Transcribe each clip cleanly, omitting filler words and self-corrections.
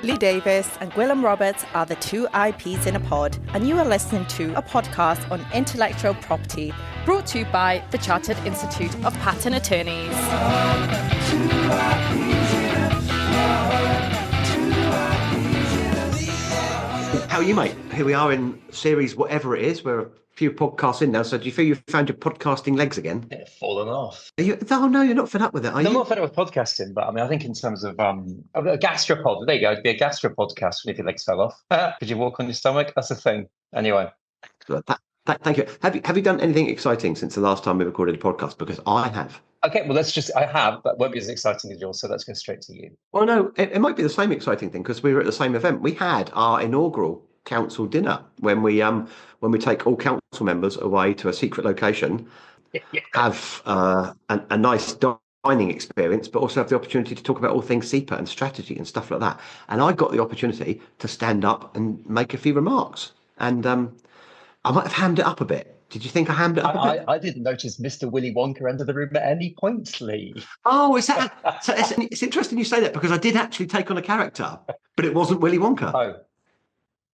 Lee Davis and Gwilym Roberts are the two IPs in a pod, and you are listening to a podcast on intellectual property brought to you by the Chartered Institute of Patent Attorneys. How are you, mate? Here we are in series whatever it is. We're a few podcasts in now. So do you feel you've found your podcasting legs again? Yeah, fallen off. Oh, no, you're not fed up with it, are you? I'm not fed up with podcasting, but I mean, I think in terms of a gastropod, there you go, it'd be a gastropodcast if your legs fell off. Could you walk on your stomach? That's the thing. Anyway. Thank you. Have you done anything exciting since the last time we recorded a podcast? Because I have. Okay, well, I have, but won't be as exciting as yours, so let's go straight to you. Well, no, it might be the same exciting thing because we were at the same event. We had our inaugural council dinner when we take all council members away to a secret location, have a nice dining experience, but also have the opportunity to talk about all things CIPA and strategy and stuff like that. And I got the opportunity to stand up and make a few remarks, and I might have hammed it up a bit. Did you think I hammed it up a bit? I didn't notice Mr. Willy Wonka entered the room at any point, Lee. Oh, is that? So it's interesting you say that because I did actually take on a character, but it wasn't Willy Wonka. Oh,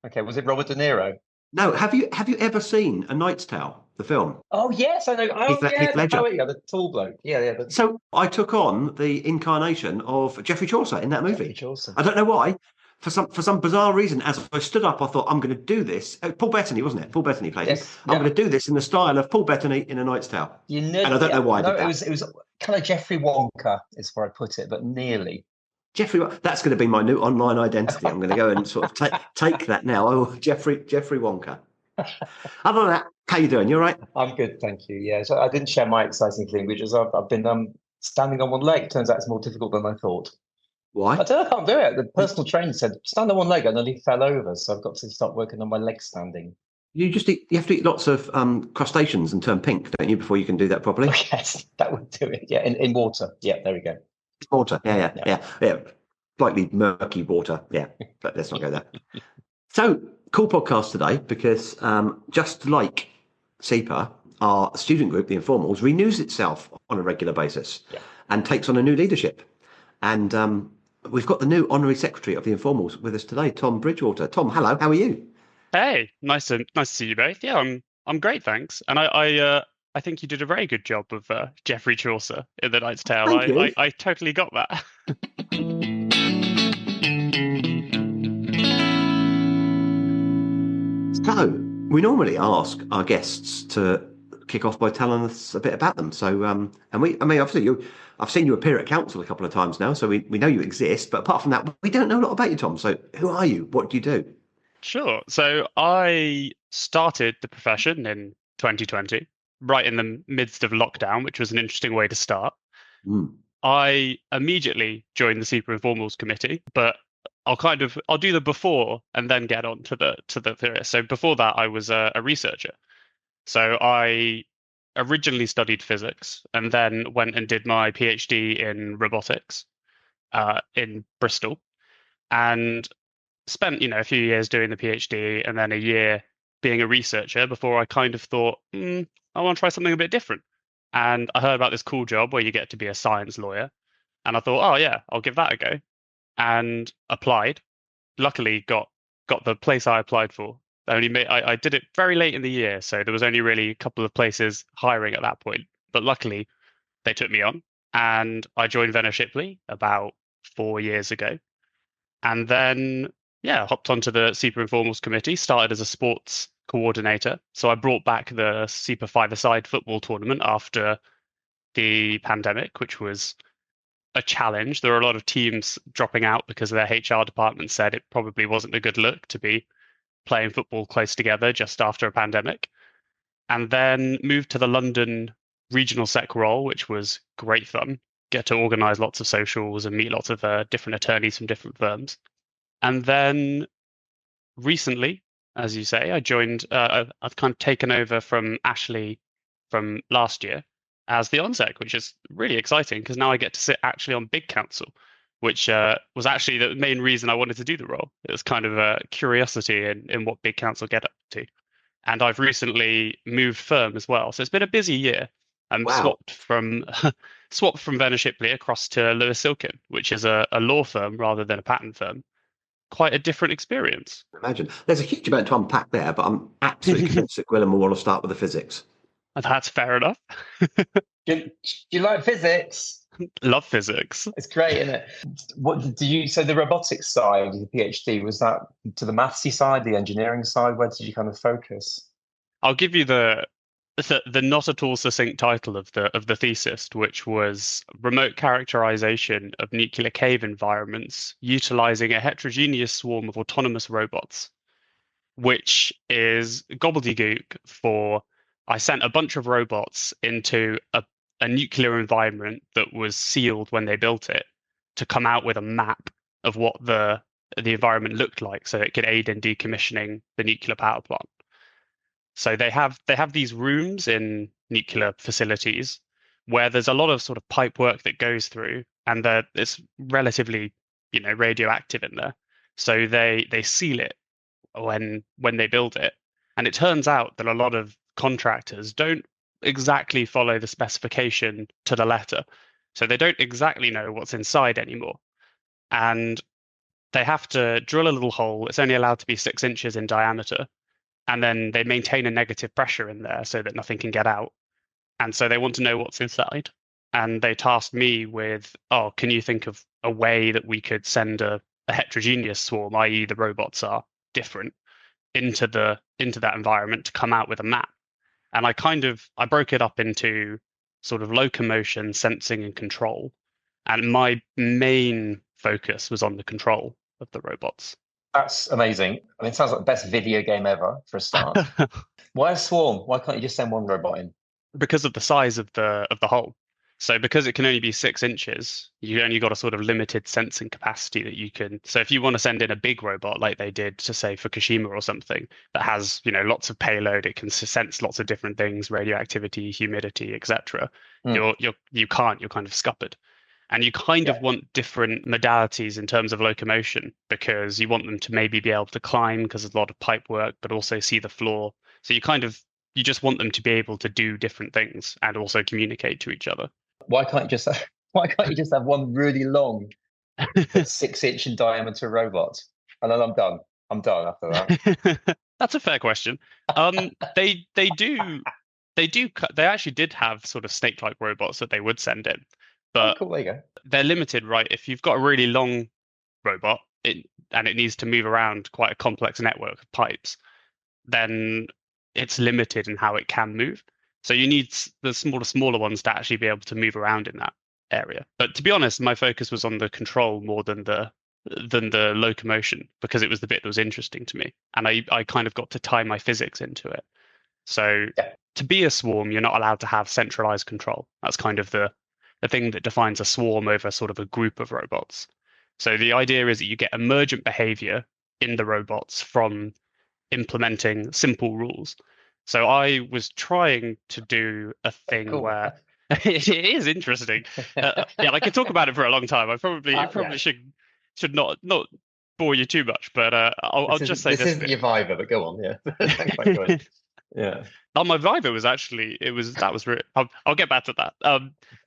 okay. Was it Robert De Niro? No. Have you ever seen A Knight's Tale, the film? Oh yes, I know. Oh Heath Ledger. The tall bloke. Yeah. So I took on the incarnation of Geoffrey Chaucer in that movie. Geoffrey Chaucer. I don't know why. For some bizarre reason, as I stood up, I thought, I'm going to do this. Paul Bettany, wasn't it? Paul Bettany played it. I'm going to do this in the style of Paul Bettany in A Knight's Tale. And I don't know why I did that. It was kind of Geoffrey Wonka, is where I put it, but nearly. Jeffrey, that's going to be my new online identity. I'm going to go and sort of take that now. Oh, Geoffrey Wonka. Other than that, how you doing? You all right? I'm good, thank you. Yeah, so I didn't share my exciting thing, which is I've been standing on one leg. Turns out it's more difficult than I thought. Why? I don't know, I can't do it. The personal trainer said, stand on one leg, and then he fell over. So I've got to start working on my leg standing. You have to eat lots of crustaceans and turn pink, don't you, before you can do that properly? Oh, yes, that would do it. Yeah, in water. Yeah, there we go. Water, yeah. Slightly murky water, yeah. But let's not go there. So, cool podcast today because just like CIPA, our student group, the Informals, renews itself on a regular basis and takes on a new leadership. And we've got the new Honorary Secretary of the Informals with us today, Tom Bridgewater. Tom, hello, how are you? Hey, nice to see you both. Yeah, I'm great, thanks. And I think you did a very good job of Geoffrey Chaucer in The Knight's Tale. I totally got that. So, we normally ask our guests to kick off by telling us a bit about them. So, obviously, I've seen you appear at council a couple of times now, so we know you exist. But apart from that, we don't know a lot about you, Tom. So, who are you? What do you do? Sure. So, I started the profession in 2020, right in the midst of lockdown, which was an interesting way to start. I immediately joined the CIPA Informals Committee, but I'll do the before and then get on to the theory. So before that, I was a researcher. So I originally studied physics and then went and did my PhD in robotics in Bristol, and spent a few years doing the PhD and then a year being a researcher before I kind of thought, I want to try something a bit different. And I heard about this cool job where you get to be a science lawyer, and I thought, oh yeah, I'll give that a go. And applied. Luckily, got the place I applied for. I did it very late in the year, so there was only really a couple of places hiring at that point. But luckily, they took me on, and I joined Venner Shipley about 4 years ago, and then hopped onto the CIPA Informals Committee. Started as a sports coordinator, so I brought back the CIPA five-a-side football tournament after the pandemic, which was a challenge. There were a lot of teams dropping out because their HR department said it probably wasn't a good look to be playing football close together just after a pandemic. And then moved to the London regional sec role, which was great fun. Get to organise lots of socials and meet lots of different attorneys from different firms. And then recently, as you say, I joined, I've kind of taken over from Ashley from last year as the ONSEC, which is really exciting because now I get to sit actually on Big Council, which was actually the main reason I wanted to do the role. It was kind of a curiosity in what Big Council get up to. And I've recently moved firm as well. So it's been a busy year. I'm swapped from Venner Shipley across to Lewis Silkin, which is a law firm rather than a patent firm. quite a different experience. Imagine. There's a huge amount to unpack there, but I'm absolutely convinced that Gwilym will want to start with the physics. That's fair enough. Do you like physics? Love physics. It's great, isn't it? What do you? So the robotics side of the PhD, was that to the mathsy side, the engineering side? Where did you kind of focus? I'll give you the not at all succinct title of the thesis, which was remote characterization of nuclear cave environments utilizing a heterogeneous swarm of autonomous robots, which is gobbledygook for I sent a bunch of robots into a nuclear environment that was sealed when they built it to come out with a map of what the environment looked like so it could aid in decommissioning the nuclear power plant. So they have these rooms in nuclear facilities where there's a lot of sort of pipe work that goes through, and it's relatively, radioactive in there. So they seal it when they build it. And it turns out that a lot of contractors don't exactly follow the specification to the letter. So they don't exactly know what's inside anymore. And they have to drill a little hole. It's only allowed to be 6 inches in diameter. And then they maintain a negative pressure in there so that nothing can get out. And so they want to know what's inside. And they tasked me with, can you think of a way that we could send a heterogeneous swarm, i.e. the robots are different, into that environment to come out with a map. And I broke it up into sort of locomotion, sensing, and control. And my main focus was on the control of the robots. That's amazing. I mean, it sounds like the best video game ever for a start. Why a swarm? Why can't you just send one robot in? Because of the size of the hole. So because it can only be 6 inches, you only got a sort of limited sensing capacity that you can. So if you want to send in a big robot like they did to say Fukushima or something that has, lots of payload, it can sense lots of different things, radioactivity, humidity, etc. You can't. You're kind of scuppered. And you kind of want different modalities in terms of locomotion because you want them to maybe be able to climb because there's a lot of pipe work, but also see the floor. So you just want them to be able to do different things and also communicate to each other. Why can't you just have one really long 6-inch in diameter robot? And then I'm done. I'm done after that. That's a fair question. They actually did have sort of snake-like robots that they would send in. But cool, there you go. They're limited, right? If you've got a really long robot and it needs to move around quite a complex network of pipes, then it's limited in how it can move. So you need the smaller ones to actually be able to move around in that area. But to be honest, my focus was on the control more than the locomotion because it was the bit that was interesting to me. And I kind of got to tie my physics into it. So to be a swarm, you're not allowed to have centralized control. That's kind of the thing that defines a swarm over sort of a group of robots. So the idea is that you get emergent behavior in the robots from implementing simple rules. So I was trying to do a thing where it is interesting. I could talk about it for a long time. I probably should not bore you too much, but I'll just say this isn't your Viva, but go on, yeah. Yeah. Oh, my Viva was actually that was really, I'll get back to that.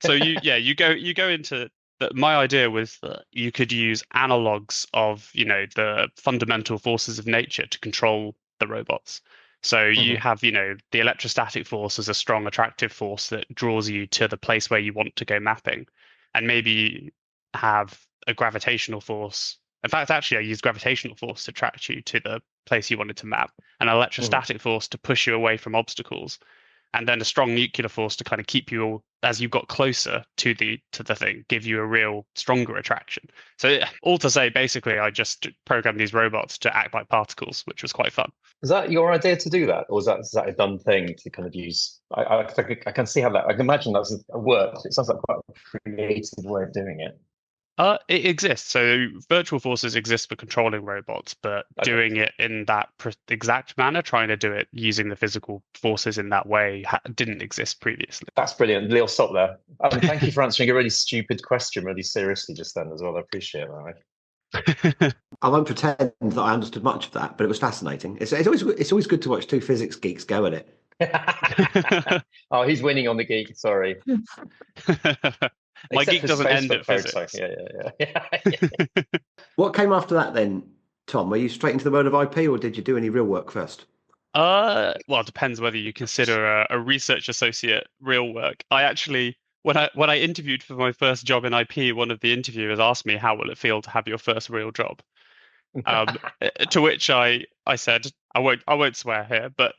So you go into my idea was that you could use analogs of the fundamental forces of nature to control the robots. So you have the electrostatic force as a strong attractive force that draws you to the place where you want to go mapping, and maybe have a gravitational force. In fact, actually, I used gravitational force to attract you to the place you wanted to map, an electrostatic force to push you away from obstacles, and then a strong nuclear force to kind of keep you as you got closer to the thing, give you a real stronger attraction. So all to say, basically, I just programmed these robots to act like particles, which was quite fun. Was that your idea to do that, or is that a done thing to kind of use? I can see how that. I can imagine that's a work. It sounds like quite a creative way of doing it. It exists. So virtual forces exist for controlling robots, but doing it in that exact manner, trying to do it using the physical forces in that way, didn't exist previously. That's brilliant. Lee, I'll stop there. Thank you for answering a really stupid question really seriously just then as well. I appreciate that. I won't pretend that I understood much of that, but it was fascinating. It's always good to watch two physics geeks go at it. Oh, he's winning on the geek. Sorry. My geek doesn't end at physics. Yeah. What came after that then? Tom? Were you straight into the world of IP, or did you do any real work first? Well, it depends whether you consider a research associate real work. I actually, when I interviewed for my first job in IP, one of the interviewers asked me, "How will it feel to have your first real job?" Um, to which I said, "I won't swear here, but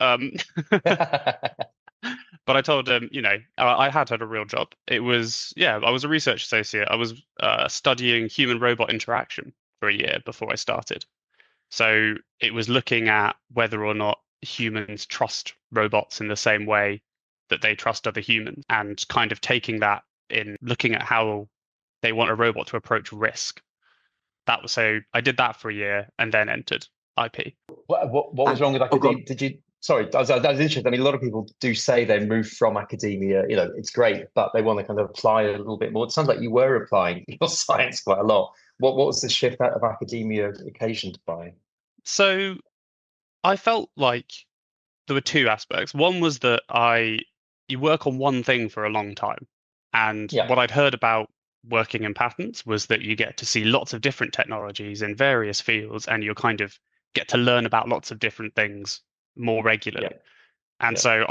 but I told him, I had a real job. It was, yeah, I was a research associate. I was studying human robot interaction for a year before I started. So it was looking at whether or not humans trust robots in the same way that they trust other humans, and kind of taking that in looking at how they want a robot to approach risk. So I did that for a year and then entered IP. What was wrong with academia? Did you? Sorry, that was interesting. I mean, a lot of people do say they move from academia. It's great, but they want to kind of apply a little bit more. It sounds like you were applying your science quite a lot. What was the shift out of academia occasioned by? So I felt like there were two aspects. One was that you work on one thing for a long time. And what I'd heard about working in patents was that you get to see lots of different technologies in various fields, and you kind of get to learn about lots of different things more regularly. And so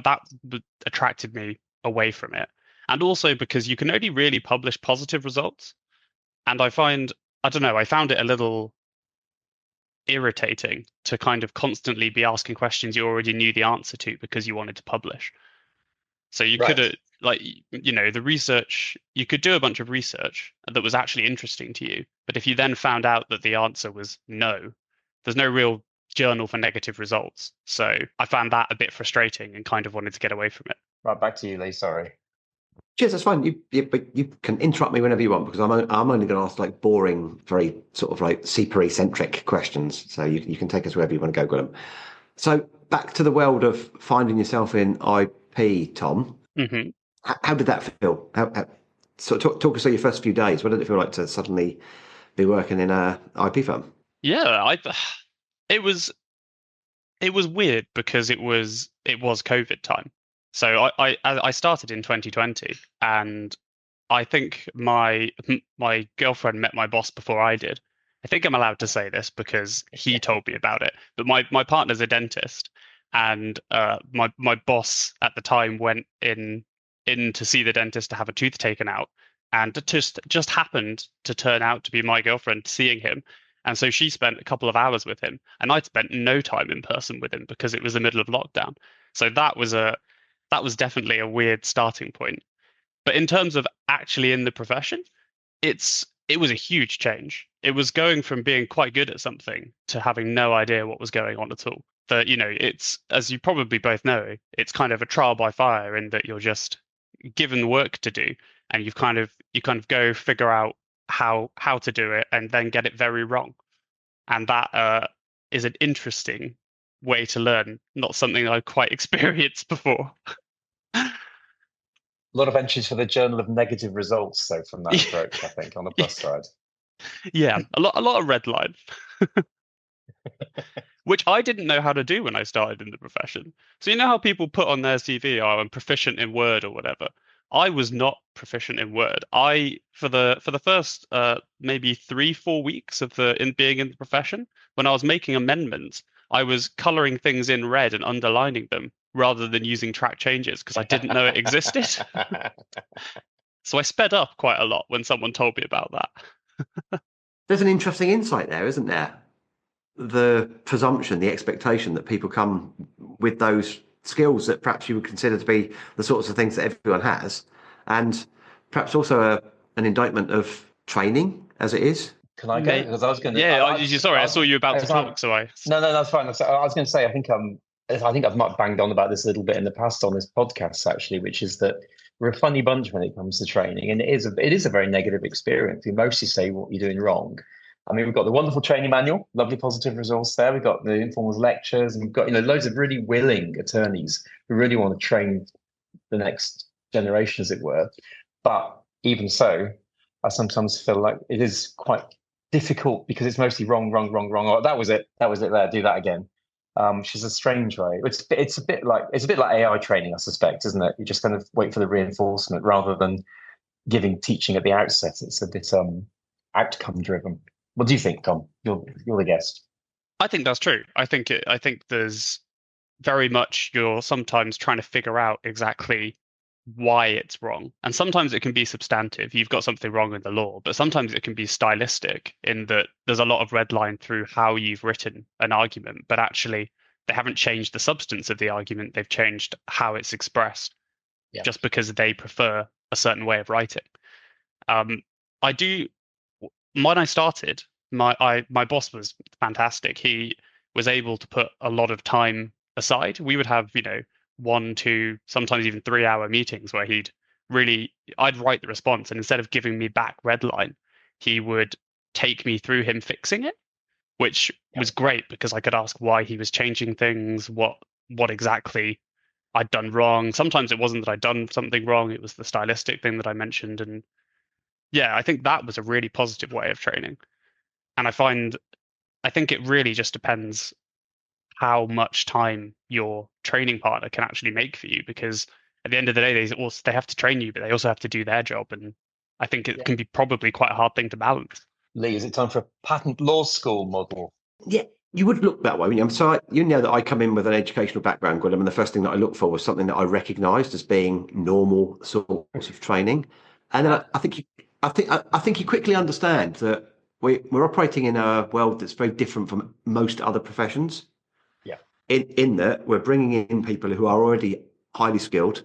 that attracted me away from it. And also because you can only really publish positive results. And I found it a little irritating to kind of constantly be asking questions you already knew the answer to because you wanted to publish. So you could the research, you could do a bunch of research that was actually interesting to you, but if you then found out that the answer was no, there's no real journal for negative results. So I found that a bit frustrating and kind of wanted to get away from it. Right, back to you, Lee. Sorry. Cheers, that's fine. You can interrupt me whenever you want, because I'm only going to ask like boring, very sort of like CIPA centric questions. So you can take us wherever you want to go, Graham. So back to the world of finding yourself in IP, Tom. Mm-hmm. How did that feel? So talk us through your first few days. What did it feel like to suddenly be working in a IP firm? Yeah, it was weird because it was COVID time. So I started in 2020, and I think my girlfriend met my boss before I did. I think I'm allowed to say this because he told me about it. But my partner's a dentist, and my boss at the time went in to see the dentist to have a tooth taken out, and it just happened to turn out to be my girlfriend seeing him. And so she spent a couple of hours with him, and I'd spent no time in person with him because it was the middle of lockdown. So that was definitely a weird starting point. But in terms of actually in the profession, it was a huge change. It was going from being quite good at something to having no idea what was going on at all. That, it's, as you probably both know, it's kind of a trial by fire in that you're just given work to do, and you kind of go figure out how to do it and then get it very wrong. And that is an interesting way to learn, not something I've quite experienced before. A lot of entries for the Journal of Negative Results, though, from that approach, I think, on the plus side. Yeah, a lot of red line, which I didn't know how to do when I started in the profession. So you know how people put on their CV, "Oh, I'm proficient in Word" or whatever. I was not proficient in Word. For the first maybe 3-4 weeks of being in the profession, when I was making amendments, I was colouring things in red and underlining them rather than using track changes because I didn't know it existed. So I sped up quite a lot when someone told me about that. There's an interesting insight there, isn't there? The presumption, the expectation that people come with those skills that perhaps you would consider to be the sorts of things that everyone has, and perhaps also an indictment of training as it is. Can I go? Because I was going to. Yeah, sorry, I saw you about to talk, so I. No, that's fine. I was going to say, I think I've banged on about this a little bit in the past on this podcast, actually, which is that we're a funny bunch when it comes to training, and it is a very negative experience. We mostly say what you're doing wrong. I mean, we've got the wonderful training manual, lovely positive resource there. We've got the informals lectures, and we've got loads of really willing attorneys who really want to train the next generation, as it were. But even so, I sometimes feel like it is quite difficult because it's mostly wrong. Oh, that was it there. Do that again. Which is a strange way. It's a bit like AI training, I suspect, isn't it? You just kind of wait for the reinforcement rather than teaching at the outset. It's a bit outcome driven. What do you think, Tom? You're the guest. I think that's true. I think there's very much you're sometimes trying to figure out exactly why it's wrong. And sometimes it can be substantive. You've got something wrong in the law, but sometimes it can be stylistic in that there's a lot of red line through how you've written an argument, but actually they haven't changed the substance of the argument. They've changed how it's expressed just because they prefer a certain way of writing. I do, when I started, my boss was fantastic. He was able to put a lot of time aside. We would have, 1, 2, sometimes even 3 hour meetings where I'd write the response, and instead of giving me back red line, he would take me through him fixing it, which was great because I could ask why he was changing things, what exactly I'd done wrong. Sometimes it wasn't that I'd done something wrong, it was the stylistic thing that I mentioned. And yeah, I think that was a really positive way of training. And I think it really just depends how much time your training partner can actually make for you, because at the end of the day, they have to train you, but they also have to do their job. And I think it can be probably quite a hard thing to balance. Lee, is it time for a patent law school model? Yeah, you would look that way. I mean, so you know that I come in with an educational background, Gwilym, and the first thing that I looked for was something that I recognised as being normal sorts of training. And then I think you quickly understand that we're operating in a world that's very different from most other professions. Yeah. In that we're bringing in people who are already highly skilled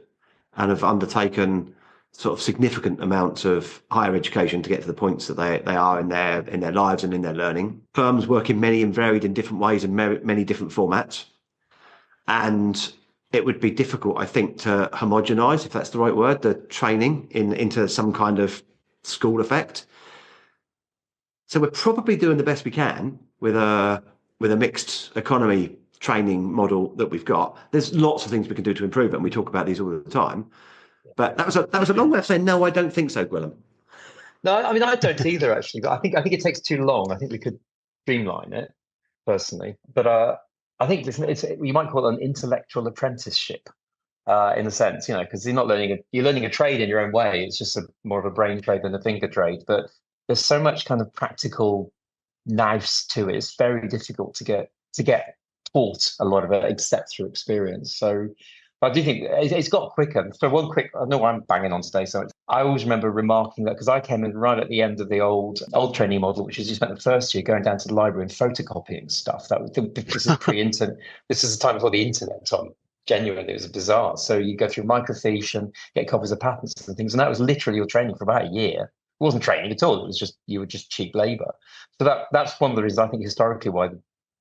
and have undertaken sort of significant amounts of higher education to get to the points that they are in their lives and in their learning. Firms work in many and varied in different ways and many different formats. And it would be difficult, I think, to homogenize, if that's the right word, the training into some kind of school effect. So we're probably doing the best we can with a mixed economy training model that we've got. There's lots of things we can do to improve it, and we talk about these all the time. But that was a long way of saying no, I don't think so, Gwilym. No, I mean I don't either actually. But I think it takes too long. I think we could streamline it personally. But I think you might call it an intellectual apprenticeship in a sense, because you're learning a trade in your own way. It's just more of a brain trade than a finger trade. But there's so much kind of practical nous to it. It's very difficult to get taught a lot of it, except through experience. So I do think it's got quicker. So one quick, I know I'm banging on today, so I always remember remarking that because I came in right at the end of the old training model, which is you spent the first year going down to the library and photocopying stuff. This is pre-internet. This is the time before the internet, Tom. Genuinely, it was bizarre. So you go through microfiche and get copies of patents and things, and that was literally your training for about a year. It wasn't training at all. It was just you were just cheap labour. So that's one of the reasons I think historically why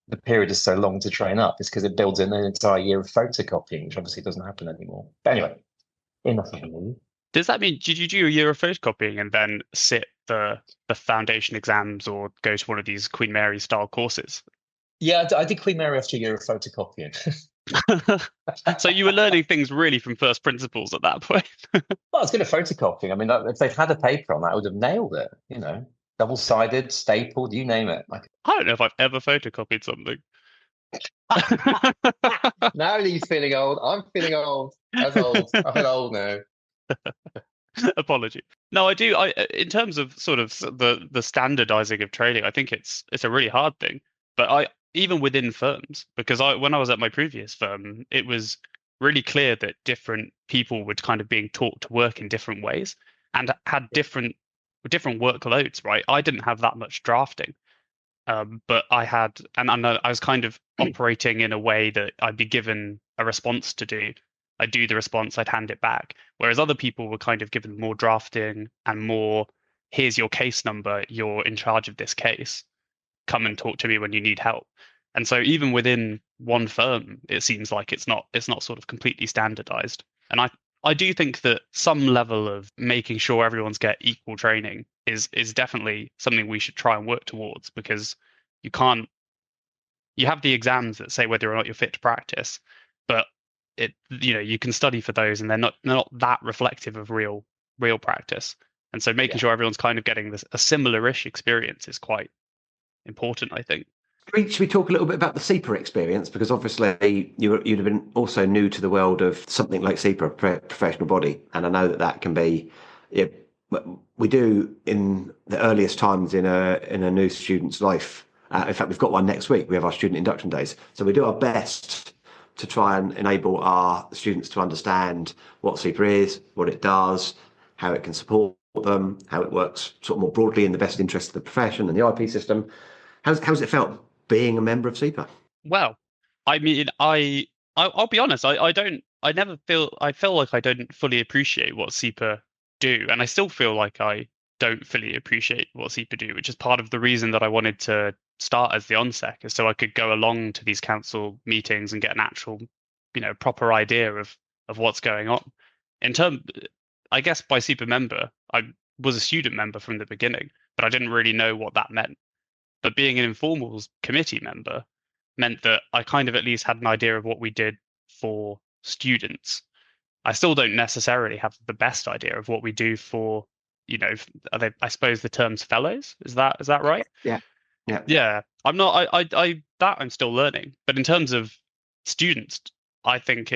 the period is so long to train up is because it builds in an entire year of photocopying, which obviously doesn't happen anymore. But anyway, enough of me. Does that mean, did you do a year of photocopying and then sit the foundation exams or go to one of these Queen Mary style courses? Yeah, I did Queen Mary after a year of photocopying. So you were learning things really from first principles at that point. Well, I was good at photocopying. I mean, if they'd had a paper on that, I would have nailed it, double-sided, stapled, you name it. I don't know if I've ever photocopied something. Now he's feeling old. I'm feeling old. As old. I feel old now. Apology. No, I do. In terms of sort of the standardizing of training, I think it's a really hard thing. But even within firms, because when I was at my previous firm, it was really clear that different people were kind of being taught to work in different ways and had different workloads, right? I didn't have that much drafting, but I had, and I was kind of operating in a way that I'd be given a response to do. I'd do the response, I'd hand it back. Whereas other people were kind of given more drafting and more, here's your case number, you're in charge of this case. Come and talk to me when you need help. And so even within one firm, it seems like it's not sort of completely standardized. And I do think that some level of making sure everyone's get equal training is definitely something we should try and work towards, because you have the exams that say whether or not you're fit to practice, but you can study for those and they're not that reflective of real practice. And so making sure everyone's kind of getting a similar-ish experience is quite important, I think. Should we talk a little bit about the CIPA experience? Because obviously you'd have been also new to the world of something like CIPA, a professional body. And I know that can be, we do in the earliest times in a new student's life. In fact, we've got one next week. We have our student induction days. So we do our best to try and enable our students to understand what CIPA is, what it does, how it can support them, how it works sort of more broadly in the best interest of the profession and the IP system. How's it felt being a member of CIPA? Well, I mean, I'll be honest. I never I feel like I don't fully appreciate what CIPA do, and I still feel like I don't fully appreciate what CIPA do, which is part of the reason that I wanted to start as the ONSEC, is so I could go along to these council meetings and get an actual, proper idea of what's going on. In terms, I guess by CIPA member, I was a student member from the beginning, but I didn't really know what that meant. But being an informals committee member meant that I kind of at least had an idea of what we did for students. I still don't necessarily have the best idea of what we do for, I suppose the term's fellows. Is that right? Yeah. Yeah. I'm not. I'm still learning. But in terms of students, I think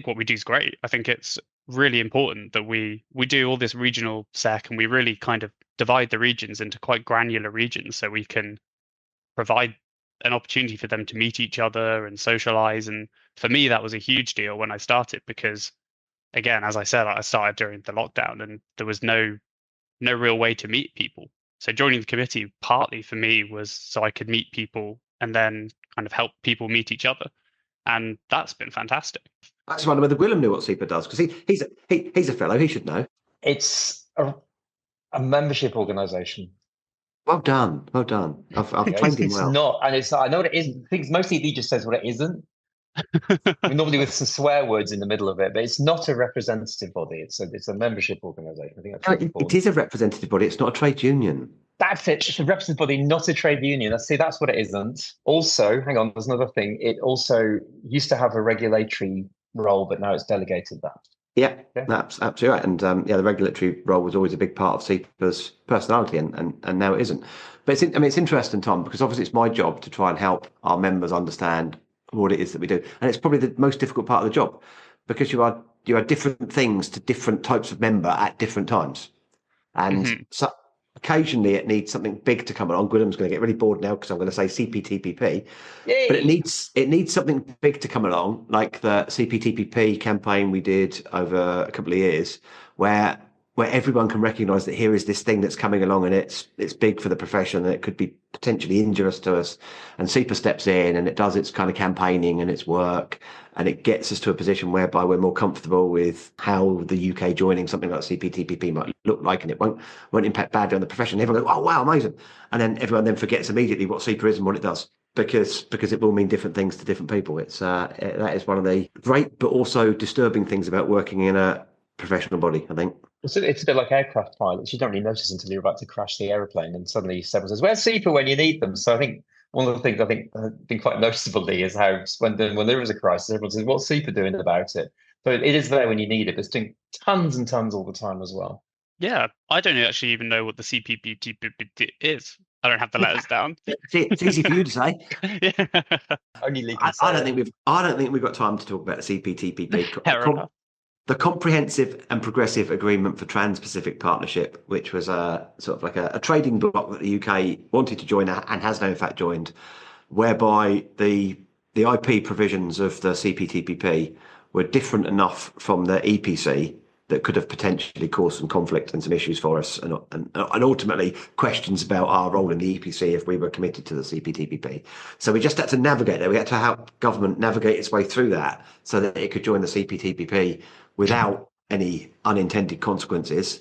what we do is great. I think it's really important that we do all this regional sec, and we really kind of divide the regions into quite granular regions so we can provide an opportunity for them to meet each other and socialize. And for me, that was a huge deal when I started, because again, as I said, I started during the lockdown and there was no real way to meet people. So joining the committee partly for me was so I could meet people and then kind of help people meet each other. And that's been fantastic. I just wonder whether Willem knew what CIPA does, because he's a fellow. He should know. It's a membership organisation. Well done. I've trained him well. It's not, and I know what it is. Things mostly he just says what it isn't. Normally with some swear words in the middle of it, but it's not a representative body. It's a membership organisation. I think that's really important. It is a representative body. It's not a trade union. That's it. It's a representative body, not a trade union. That's what it isn't. Also, hang on, there's another thing. It also used to have a regulatory role, but now it's delegated that. Yeah, that's absolutely right. And the regulatory role was always a big part of CIPA's personality, and now it isn't. But it's interesting, Tom, because obviously it's my job to try and help our members understand what it is that we do, and it's probably the most difficult part of the job, because you are different things to different types of member at different times, and so occasionally it needs something big to come along. Gwilym's going to get really bored now because I'm going to say CPTPP. Yay! But it needs something big to come along, like the CPTPP campaign we did over a couple of years, where everyone can recognise that here is this thing that's coming along, and it's big for the profession, and it could be potentially injurious to us. And CIPA steps in and it does its kind of campaigning and its work, and it gets us to a position whereby we're more comfortable with how the UK joining something like CPTPP might look like, and it won't impact badly on the profession. Everyone goes, "Oh wow, amazing!" And then everyone then forgets immediately what CIPA is and what it does, because it will mean different things to different people. It's that is one of the great but also disturbing things about working in a professional body, I think. It's a bit like aircraft pilots. You don't really notice until you're about to crash the aeroplane, and suddenly someone says, "Where's CIPA when you need them?" So I think one of the things has been quite noticeably is how when there is a crisis, everyone says, "What's CIPA doing about it?" So it is there when you need it, but it's doing tons and tons all the time as well. Yeah, I don't actually even know what the CPPTPP is. I don't have the letters down. It's easy for you to say. Yeah. Only I don't think we've got time to talk about the CPTPP. Fair enough. The Comprehensive and Progressive Agreement for Trans-Pacific Partnership, which was a sort of like a trading bloc that the UK wanted to join and has now in fact joined, whereby the IP provisions of the CPTPP were different enough from the EPC that could have potentially caused some conflict and some issues for us, and ultimately questions about our role in the EPC if we were committed to the CPTPP. So we just had to navigate there. We had to help government navigate its way through that so that it could join the CPTPP without any unintended consequences.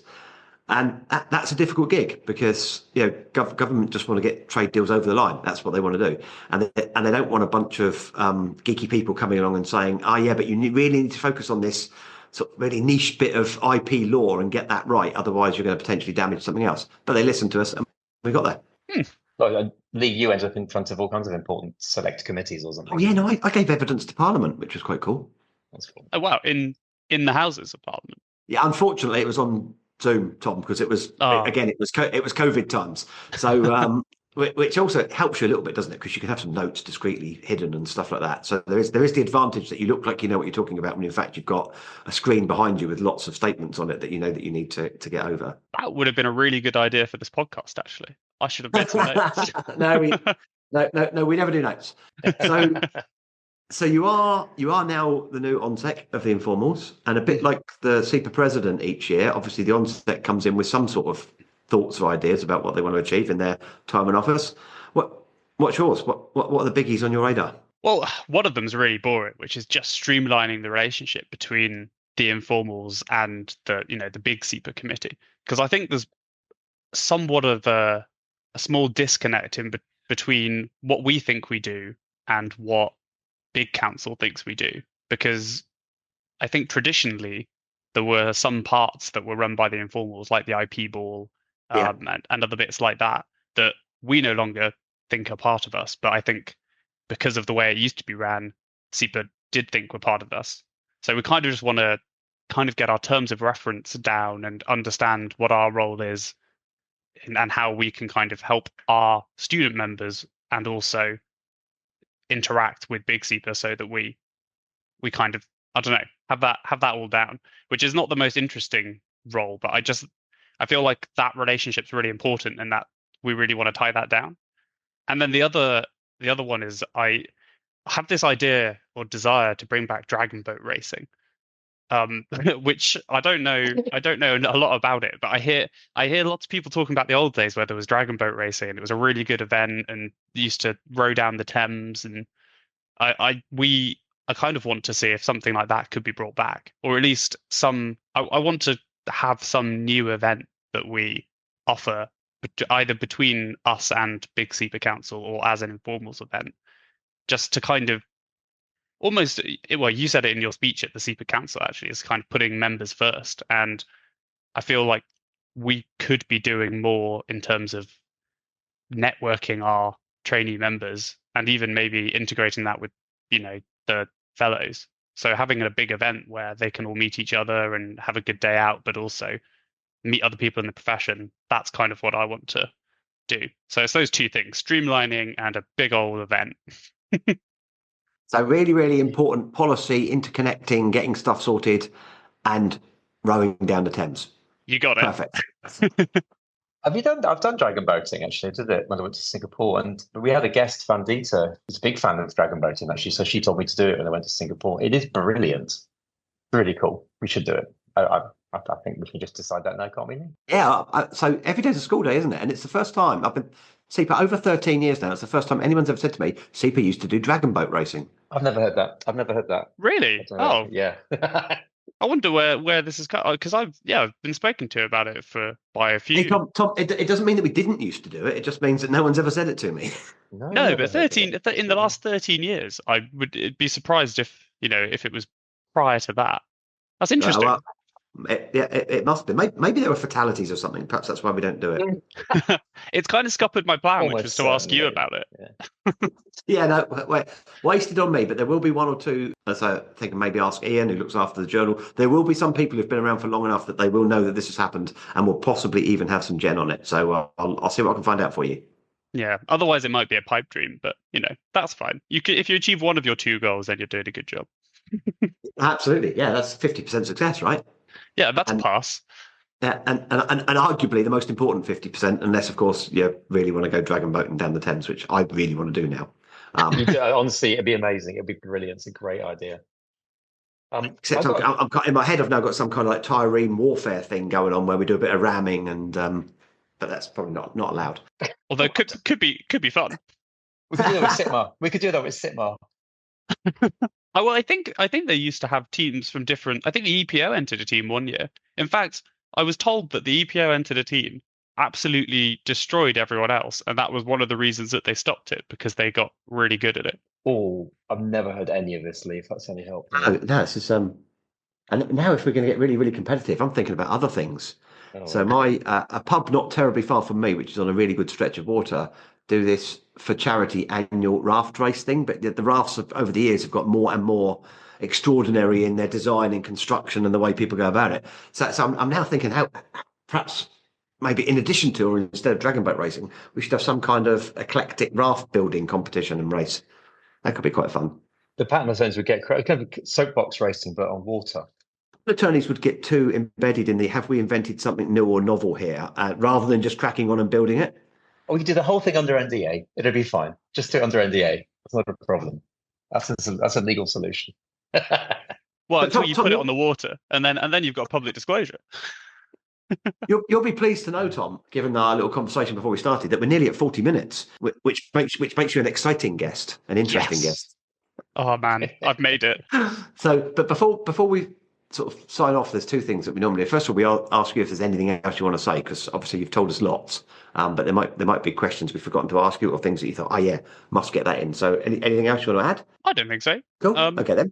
And that's a difficult gig, because government just want to get trade deals over the line. That's what they want to do, and they don't want a bunch of geeky people coming along and saying, "Oh yeah, but you really need to focus on this sort of really niche bit of IP law and get that right. Otherwise, you're going to potentially damage something else." But they listened to us, and we got there. Well, you end up in front of all kinds of important select committees or something. Oh yeah, no, I gave evidence to Parliament, which was quite cool. That's cool. Oh wow, in the Houses of Parliament. Yeah, unfortunately, it was on Zoom, Tom, because it was again it was COVID times. So which also helps you a little bit, doesn't it? Because you can have some notes discreetly hidden and stuff like that. So there is the advantage that you look like you know what you're talking about when in fact you've got a screen behind you with lots of statements on it that you know that you need to get over. That would have been a really good idea for this podcast, actually. I should have made some notes. No, we never do notes. So you are now the new ONSEC of the informals, and a bit like the CIPA president each year. Obviously, the ONSEC comes in with some sort of thoughts or ideas about what they want to achieve in their time in office. What's yours? What are the biggies on your radar? Well, one of them is really boring, which is just streamlining the relationship between the informals and the big CIPA committee, because I think there's somewhat of a small disconnect between what we think we do and what big council thinks we do, because I think traditionally there were some parts that were run by the informals, like the IP ball and other bits like that we no longer think are part of us. But I think because of the way it used to be ran, CIPA did think were part of us. So we kind of just want to kind of get our terms of reference down and understand what our role is and how we can kind of help our student members and also interact with big CIPA, so that we kind of, I don't know, have that all down, which is not the most interesting role, but I feel like that relationship's really important and that we really want to tie that down. And then the other one is I have this idea or desire to bring back dragon boat racing, which I don't know a lot about it, but I hear lots of people talking about the old days where there was dragon boat racing and it was a really good event and used to row down the Thames, and I kind of want to see if something like that could be brought back, or at least I want to have some new event that we offer either between us and big CIPA council or as an informals event, just to kind of almost, well, you said it in your speech at the CIPA council, actually, is kind of putting members first. And I feel like we could be doing more in terms of networking our trainee members and even maybe integrating that with, the fellows. So having a big event where they can all meet each other and have a good day out, but also meet other people in the profession, that's kind of what I want to do. So it's those two things, streamlining and a big old event. So really, really important policy, interconnecting, getting stuff sorted, and rowing down the Thames. You got it. Perfect. I've done dragon boating, actually. I did it when I went to Singapore, and we had a guest, Vandita, who's a big fan of dragon boating, actually. So she told me to do it when I went to Singapore. It is brilliant. Really cool. We should do it. I think we can just decide that now, can't we? Yeah. So every day's a school day, isn't it? And it's the first time I've been CIPA over 13 years now. It's the first time anyone's ever said to me, CIPA used to do dragon boat racing. I've never heard that. Really? Oh, yeah. I wonder where this is, because I've been spoken to about it by a few. Hey, Tom, it doesn't mean that we didn't used to do it. It just means that no one's ever said it to me. No, but in the last 13 years, I would be surprised if it was prior to that. That's interesting. It must be. Maybe there were fatalities or something. Perhaps that's why we don't do it. It's kind of scuppered my plan, Almost which was to ask you about it. Yeah, wasted on me, but there will be one or two, as I think maybe ask Ian, who looks after the journal. There will be some people who've been around for long enough that they will know that this has happened and will possibly even have some gen on it. So I'll see what I can find out for you. Yeah, otherwise it might be a pipe dream, but that's fine. If you achieve one of your two goals, then you're doing a good job. Absolutely. Yeah, that's 50% success, right? Yeah, that's a pass. Yeah, and arguably the most important 50%, unless of course you really want to go dragon boating down the Thames, which I really want to do now. Honestly, it'd be amazing. It'd be brilliant. It's a great idea. Except I'm in my head, I've now got some kind of like Tyrene warfare thing going on where we do a bit of ramming, and but that's probably not allowed. Although it could be fun. We could do that with SITMA. We could do that with SITMA. Oh, well, I think they used to have teams from different. I think the EPO entered a team one year. In fact, I was told that the EPO entered a team, absolutely destroyed everyone else, and that was one of the reasons that they stopped it, because they got really good at it. Oh, I've never heard any of this, Lee. If that's any help. No, this is and now if we're going to get really, really competitive, I'm thinking about other things. So my a pub not terribly far from me, which is on a really good stretch of water, do this for charity annual raft race thing. But the rafts over the years have got more and more extraordinary in their design and construction and the way people go about it. So I'm now thinking how perhaps maybe in addition to or instead of dragon boat racing, we should have some kind of eclectic raft building competition and race. That could be quite fun. The pattern attorneys would get kind of soapbox racing, but on water. Attorneys would get too embedded in the have we invented something new or novel here, rather than just cracking on and building it. Or we could do the whole thing under NDA. It'll be fine. Just do it under NDA. That's not a problem. That's a legal solution. Well, until you put it on the water, and then you've got public disclosure. You'll be pleased to know, Tom, given our little conversation before we started, that we're nearly at 40 minutes, which makes you an exciting guest, an interesting guest. Oh man, I've made it. So, but before we sort of sign off, there's two things that we normally do. First of all, we ask you if there's anything else you want to say, because obviously you've told us lots, but there might be questions we've forgotten to ask you or things that you thought, oh yeah, must get that in. So anything else you want to add? I don't think so. Cool. Okay then.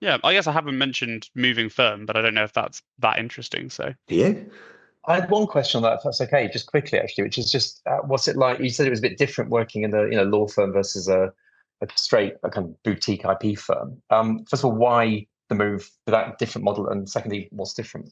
Yeah, I guess I haven't mentioned moving firm, but I don't know if that's that interesting. So do you? I had one question on that, if that's okay, just quickly actually, which is just what's it like? You said it was a bit different working in the law firm versus a straight kind of boutique IP firm. First of all, why the move to that different model, and secondly, what's different?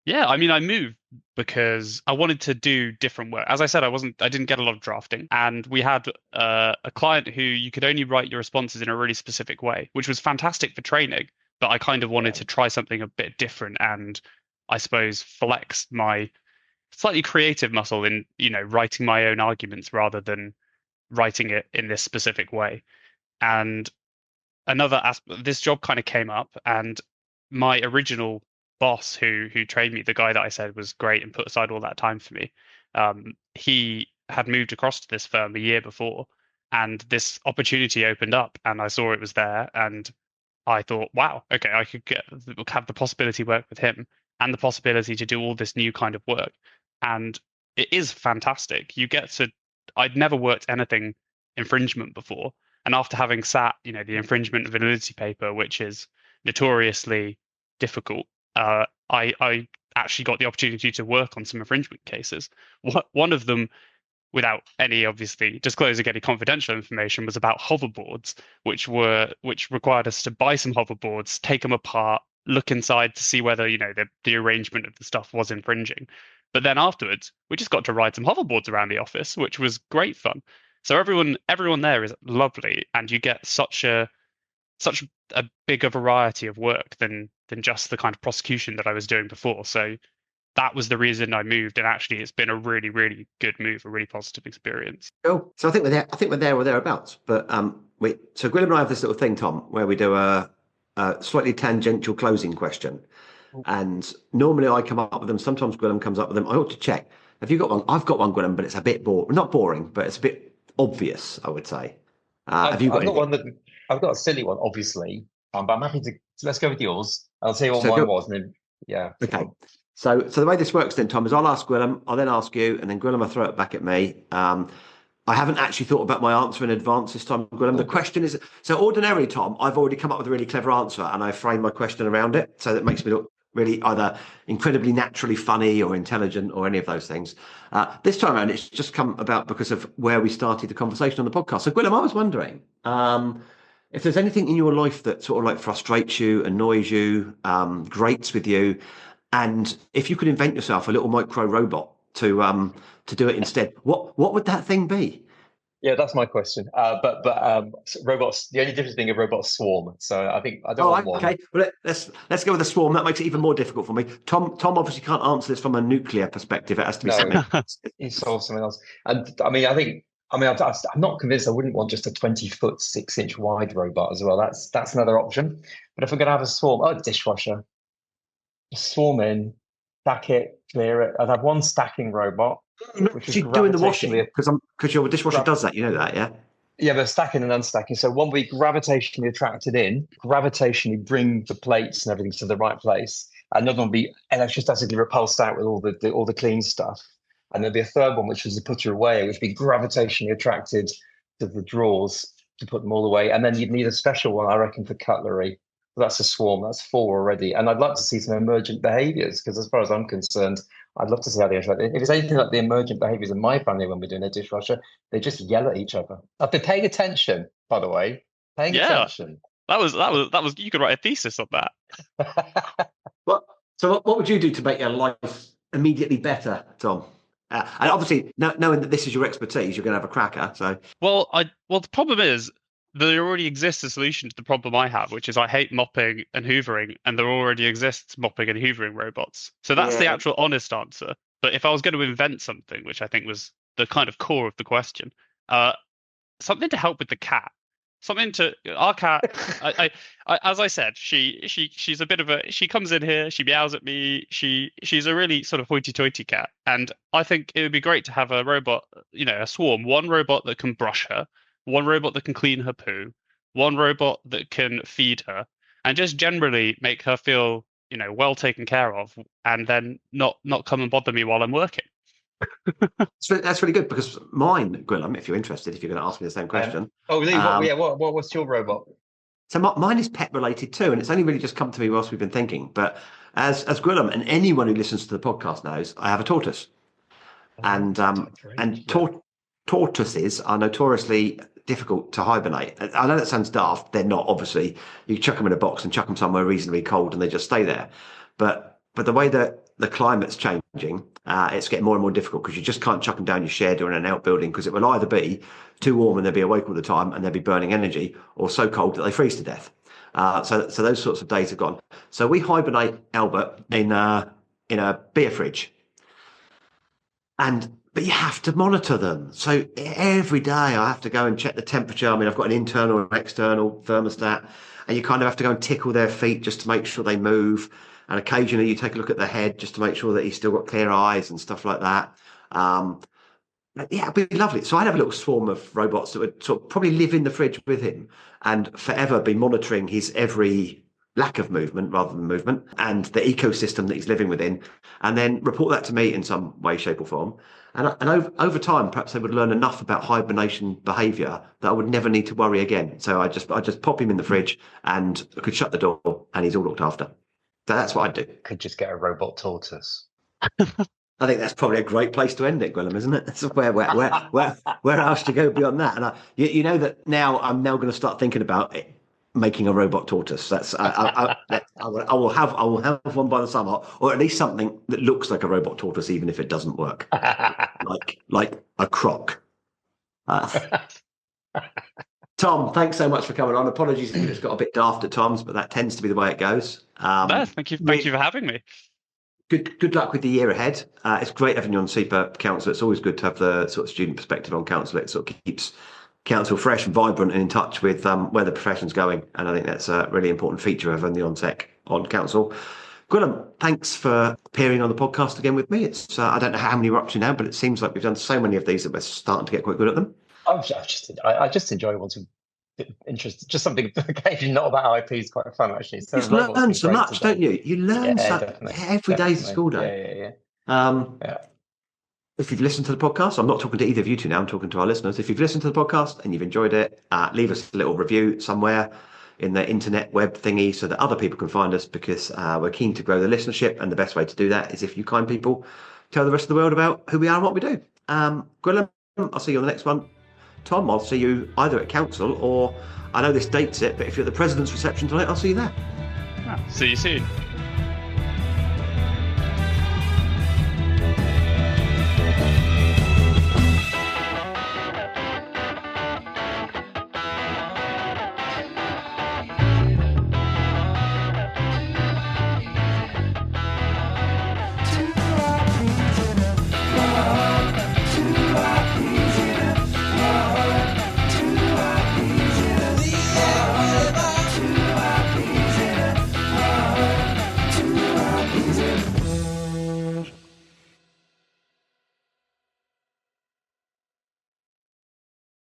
Yeah, I mean, I moved because I wanted to do different work. As I said, I didn't get a lot of drafting, and we had a client who you could only write your responses in a really specific way, which was fantastic for training. But I kind of wanted to try something a bit different, and I suppose flex my slightly creative muscle in writing my own arguments rather than writing it in this specific way. And another aspect, this job kind of came up, and my original boss who trained me, the guy that I said was great and put aside all that time for me, he had moved across to this firm a year before, and this opportunity opened up, and I saw it was there, and I thought, wow, okay, I could have the possibility to work with him and the possibility to do all this new kind of work. And it is fantastic. I'd never worked anything infringement before, and after having sat the infringement validity paper, which is notoriously difficult, I actually got the opportunity to work on some infringement cases. One of them, without any obviously disclosing any confidential information, was about hoverboards, which required us to buy some hoverboards, take them apart, look inside to see whether the arrangement of the stuff was infringing. But then afterwards, we just got to ride some hoverboards around the office, which was great fun. So everyone there is lovely, and you get such a bigger variety of work than just the kind of prosecution that I was doing before. So that was the reason I moved, and actually it's been a really, really good move, a really positive experience. Cool. So I think we're there or thereabouts. But so Gwilym and I have this little thing, Tom, where we do a slightly tangential closing question. And normally I come up with them. Sometimes Gwilym comes up with them. I ought to check. Have you got one? I've got one, Gwilym, but it's a bit not boring, but it's a bit obvious, I would say. Have you got anything? I've got a silly one, obviously, but I'm happy to. So let's go with yours. I'll tell you what mine was, and then Okay. So the way this works then, Tom, is I'll ask Gwilym, I'll then ask you, and then Gwilym will throw it back at me. I haven't actually thought about my answer in advance this time, Gwilym. The question is, so ordinarily, Tom, I've already come up with a really clever answer, and I frame my question around it, so that makes me look really either incredibly naturally funny or intelligent or any of those things. This time around, it's just come about because of where we started the conversation on the podcast. So Gwilym, I was wondering if there's anything in your life that sort of like frustrates you, annoys you, grates with you, and if you could invent yourself a little micro robot to do it instead, what would that thing be? Yeah, that's my question. But robots. The only difference being a robot swarm. So I think I don't want one. Okay, well, let's go with the swarm. That makes it even more difficult for me. Tom obviously can't answer this from a nuclear perspective. It has to be something. He solves something else. And I mean, I'm not convinced. I wouldn't want just a 20-foot, 6-inch wide robot as well. That's another option. But if we're going to have a swarm, dishwasher, just swarm in, stack it, clear it. I'd have one stacking robot. She's doing the washing because your dishwasher does that. You know that, yeah? Yeah, but stacking and unstacking. So one will be gravitationally attracted in, gravitationally bring the plates and everything to the right place. Another one will be electrostatically repulsed out with all the clean stuff. And there'll be a third one, which is to put it away, which would be gravitationally attracted to the drawers to put them all away. And then you'd need a special one, I reckon, for cutlery. That's a swarm. That's 4 already. And I'd like to see some emergent behaviours, because as far as I'm concerned, I'd love to see how they interact. If it's anything like the emergent behaviours in my family when we're doing a dishwasher, they just yell at each other. I've been paying attention, by the way. Attention. That was. You could write a thesis on that. So what would you do to make your life immediately better, Tom? And obviously, knowing that this is your expertise, you're going to have a cracker. So, well, the problem is there already exists a solution to the problem I have, which is I hate mopping and hoovering, and there already exists mopping and hoovering robots. So that's the actual honest answer. But if I was going to invent something, which I think was the kind of core of the question, something to help with the cat. Something to our cat. I as I said, she's a bit of a. She comes in here, she meows at me. She's a really sort of hoity-toity cat, and I think it would be great to have a robot, a swarm. One robot that can brush her, one robot that can clean her poo, one robot that can feed her, and just generally make her feel, well taken care of, and then not come and bother me while I'm working. That's really good, because mine, Gwilym, if you're interested, if you're going to ask me the same question. Lee, what's your robot? So mine is pet related too, and it's only really just come to me whilst we've been thinking. But as Gwilym and anyone who listens to the podcast knows, I have a tortoise, and tortoises are notoriously difficult to hibernate. I know that sounds daft. They're not, obviously. You chuck them in a box and chuck them somewhere reasonably cold, and they just stay there. But the way that the climate's changing, it's getting more and more difficult, because you just can't chuck them down your shed or in an outbuilding, because it will either be too warm and they'll be awake all the time and they'll be burning energy, or so cold that they freeze to death. So those sorts of days are gone. So we hibernate Albert in a beer fridge, but you have to monitor them. So every day I have to go and check the temperature. I mean, I've got an internal and external thermostat, and you kind of have to go and tickle their feet just to make sure they move. And occasionally you take a look at the head just to make sure that he's still got clear eyes and stuff like that. It'd be lovely. So I'd have a little swarm of robots that would sort of probably live in the fridge with him and forever be monitoring his every lack of movement rather than movement, and the ecosystem that he's living within, and then report that to me in some way, shape or form. And over time, perhaps they would learn enough about hibernation behaviour that I would never need to worry again. So I just pop him in the fridge and I could shut the door and he's all looked after. So that's what I'd do. Could just get a robot tortoise. I think that's probably a great place to end it, Gwilym, isn't it? That's where else to go beyond that? And you know that I'm now going to start thinking about it, making a robot tortoise. That's I will have one by the summer, or at least something that looks like a robot tortoise, even if it doesn't work, like a croc. Tom, thanks so much for coming on. Apologies if you just got a bit daft at times, but that tends to be the way it goes. No, thank you for having me. Good luck with the year ahead. It's great having you on CIPA Council. It's always good to have the sort of student perspective on council. It sort of keeps council fresh and vibrant and in touch with where the profession's going. And I think that's a really important feature of having the on-tech on council. Gwilym, thanks for appearing on the podcast again with me. It's I don't know how many we're up to now, but it seems like we've done so many of these that we're starting to get quite good at them. I just enjoy wanting interest. Just something occasionally not about IP is quite fun, actually. So you learn so much, don't you? You learn every day is a school day. Yeah. If you've listened to the podcast, I'm not talking to either of you two now, I'm talking to our listeners. If you've listened to the podcast and you've enjoyed it, leave us a little review somewhere in the internet web thingy so that other people can find us, because we're keen to grow the listenership, and the best way to do that is if you kind people tell the rest of the world about who we are and what we do. Gwilym, I'll see you on the next one. Tom, I'll see you either at council, or I know this dates it, but if you're at the President's reception tonight, I'll see you there. See you soon.